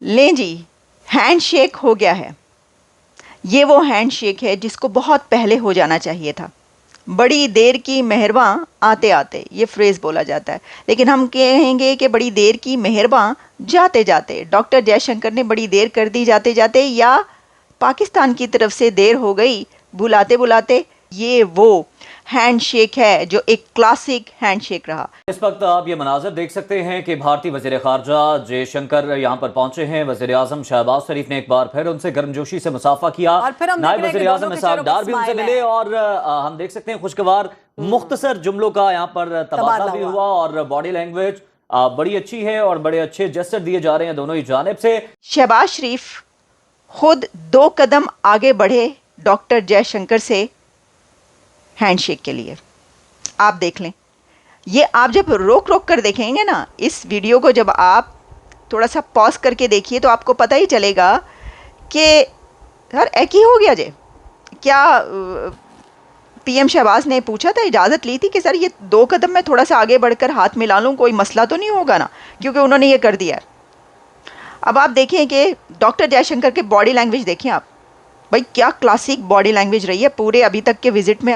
لیں جی، hand shake ہو گیا ہے. یہ وہ ہینڈ شیک ہے جس کو بہت پہلے ہو جانا چاہیے تھا. بڑی دیر کی مہرباں آتے آتے، یہ فریز بولا جاتا ہے، لیکن ہم کہیں گے کہ بڑی دیر کی مہرباں جاتے جاتے. ڈاکٹر جے شنکر نے بڑی دیر کر دی جاتے جاتے، یا پاکستان کی طرف سے دیر ہو گئی بلاتے بلاتے. یہ وہ ہینڈ شیک ہے جو ایک کلاسک ہینڈ شیک رہا. اس وقت آپ یہ مناظر دیکھ سکتے ہیں کہ بھارتی وزیر خارجہ جے شنکر یہاں پر پہنچے ہیں. وزیر اعظم شہباز شریف نے ایک بار پھر ان سے گرمجوشی سے مصافحہ کیا. نائب وزیر اعظم اسحاق ڈار بھی ان سے ملے اور ہم دیکھ سکتے ہیں خوشگوار مختصر جملوں کا یہاں پر تبادلہ بھی ہوا اور باڈی لینگویج بڑی اچھی ہے اور بڑے اچھے جسچر دیے جا رہے ہیں دونوں ہی جانب سے. شہباز شریف خود 2 قدم آگے بڑھے ڈاکٹر جے شنکر سے ہینڈ شیک کے لیے. آپ دیکھ لیں، یہ آپ جب روک روک کر دیکھیں گے نا اس ویڈیو کو، جب آپ تھوڑا سا پاز کر کے دیکھیے تو آپ کو پتہ ہی چلے گا کہ سر ایک ہی ہو گیا جے. کیا پی ایم شہباز نے پوچھا تھا، اجازت لی تھی کہ سر یہ 2 قدم میں تھوڑا سا آگے بڑھ کر ہاتھ ملا لوں، کوئی مسئلہ تو نہیں ہوگا نا؟ کیونکہ انہوں نے یہ کر دیا ہے. اب آپ دیکھیں کہ ڈاکٹر جے شنکر کے باڈی لینگویج دیکھیں آپ. بھائی کیا کلاسک باڈی لینگویج رہی ہے پورے ابھی تک کے وزٹ میں.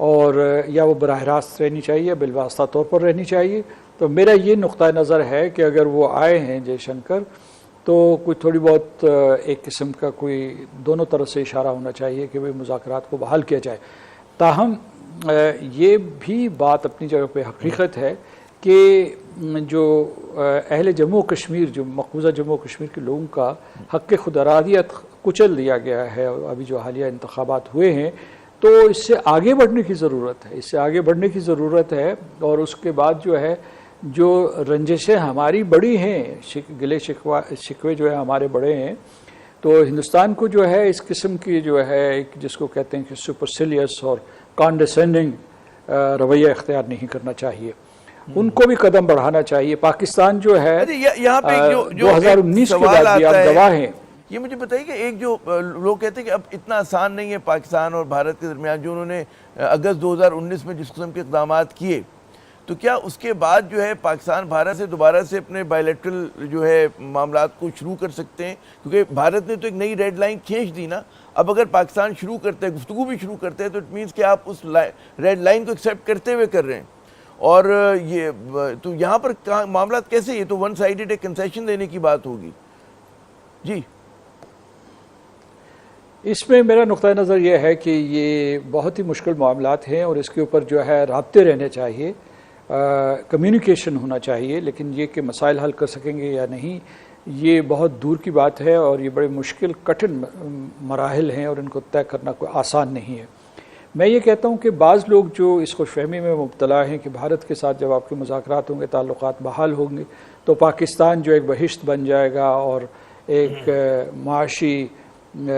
اور یا وہ براہ راست رہنی چاہیے یا بالواسطہ طور پر رہنی چاہیے. تو میرا یہ نقطہ نظر ہے کہ اگر وہ آئے ہیں جے شنکر تو کوئی تھوڑی بہت ایک قسم کا کوئی دونوں طرف سے اشارہ ہونا چاہیے کہ وہ مذاکرات کو بحال کیا جائے. تاہم یہ بھی بات اپنی جگہ پہ حقیقت ہے کہ جو اہل جموں کشمیر، جو مقبوضہ جموں کشمیر کے لوگوں کا حق خود ارادیت کچل دیا گیا ہے ابھی جو حالیہ انتخابات ہوئے ہیں، تو اس سے آگے بڑھنے کی ضرورت ہے، اس سے آگے بڑھنے کی ضرورت ہے. اور اس کے بعد جو ہے جو رنجشیں ہماری بڑی ہیں، گلے شکوے جو ہے ہمارے بڑے ہیں، تو ہندوستان کو جو ہے اس قسم کی جو ہے ایک جس کو کہتے ہیں کہ سپرسیلیس اور کانڈیسینڈنگ رویہ اختیار نہیں کرنا چاہیے. ان کو بھی قدم بڑھانا چاہیے. پاکستان جو ہے یہاں پہ جو 2019 کے بعد بھی آپ گواہ ہیں. یہ مجھے بتائیے کہ ایک جو لوگ کہتے ہیں کہ اب اتنا آسان نہیں ہے پاکستان اور بھارت کے درمیان، جو انہوں نے اگست 2019 میں جس قسم کے اقدامات کیے، تو کیا اس کے بعد جو ہے پاکستان بھارت سے دوبارہ سے اپنے بائیلیٹرل جو ہے معاملات کو شروع کر سکتے ہیں؟ کیونکہ بھارت نے تو ایک نئی ریڈ لائن کھینچ دی نا. اب اگر پاکستان شروع کرتے ہیں، گفتگو بھی شروع کرتے ہیں، تو اٹ مینس کہ آپ اس ریڈ لائن کو ایکسیپٹ کرتے ہوئے کر رہے ہیں. اور یہ تو یہاں پر معاملات کیسے؟ یہ تو ون سائیڈڈ ایک کنسیشن دینے کی بات ہوگی. جی، اس میں میرا نقطہ نظر یہ ہے کہ یہ بہت ہی مشکل معاملات ہیں اور اس کے اوپر جو ہے رابطے رہنے چاہیے، کمیونیکیشن ہونا چاہیے. لیکن یہ کہ مسائل حل کر سکیں گے یا نہیں، یہ بہت دور کی بات ہے اور یہ بڑے مشکل کٹھن مراحل ہیں اور ان کو طے کرنا کوئی آسان نہیں ہے. میں یہ کہتا ہوں کہ بعض لوگ جو اس خوش فہمی میں مبتلا ہیں کہ بھارت کے ساتھ جب آپ کے مذاکرات ہوں گے، تعلقات بحال ہوں گے، تو پاکستان جو ایک بہشت بن جائے گا اور ایک معاشی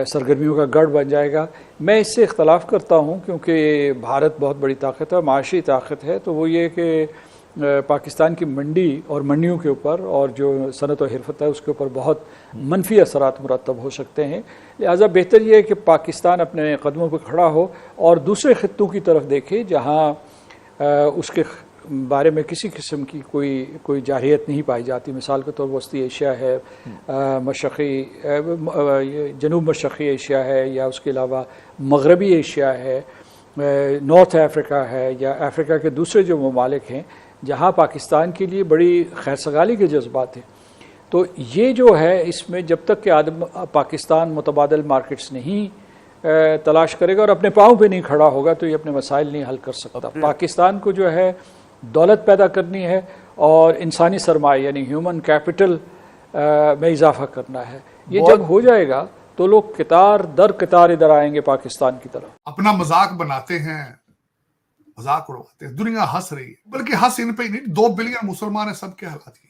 سرگرمیوں کا گڑھ بن جائے گا. میں اس سے اختلاف کرتا ہوں کیونکہ بھارت بہت بڑی طاقت ہے، معاشی طاقت ہے. تو وہ یہ کہ پاکستان کی منڈی اور منڈیوں کے اوپر اور جو صنعت و حرفت ہے اس کے اوپر بہت منفی اثرات مرتب ہو سکتے ہیں. لہٰذا بہتر یہ ہے کہ پاکستان اپنے قدموں پہ کھڑا ہو اور دوسرے خطوں کی طرف دیکھے جہاں اس کے بارے میں کسی قسم کی کوئی جارحیت نہیں پائی جاتی. مثال کے طور وسطی ایشیا ہے، جنوب مشرقی ایشیا ہے، یا اس کے علاوہ مغربی ایشیا ہے، نارتھ افریقہ ہے، یا افریقہ کے دوسرے جو ممالک ہیں جہاں پاکستان کے لیے بڑی خیر سگالی کے جذبات ہیں. تو یہ جو ہے اس میں جب تک کہ پاکستان متبادل مارکیٹس نہیں تلاش کرے گا اور اپنے پاؤں پہ نہیں کھڑا ہوگا تو یہ اپنے مسائل نہیں حل کر سکتا. پاکستان کو جو ہے دولت پیدا کرنی ہے اور انسانی سرمایہ یعنی ہیومن کیپٹل میں اضافہ کرنا ہے. یہ جب ہو جائے گا تو لوگ قطار در قطار ادھر آئیں گے پاکستان کی طرف. اپنا مذاق بناتے ہیں، مذاق اڑواتے ہیں، دنیا ہنس رہی ہے، بلکہ ہنس ان پہ نہیں، 2 بلین مسلمان ہیں، سب کے حالات کی.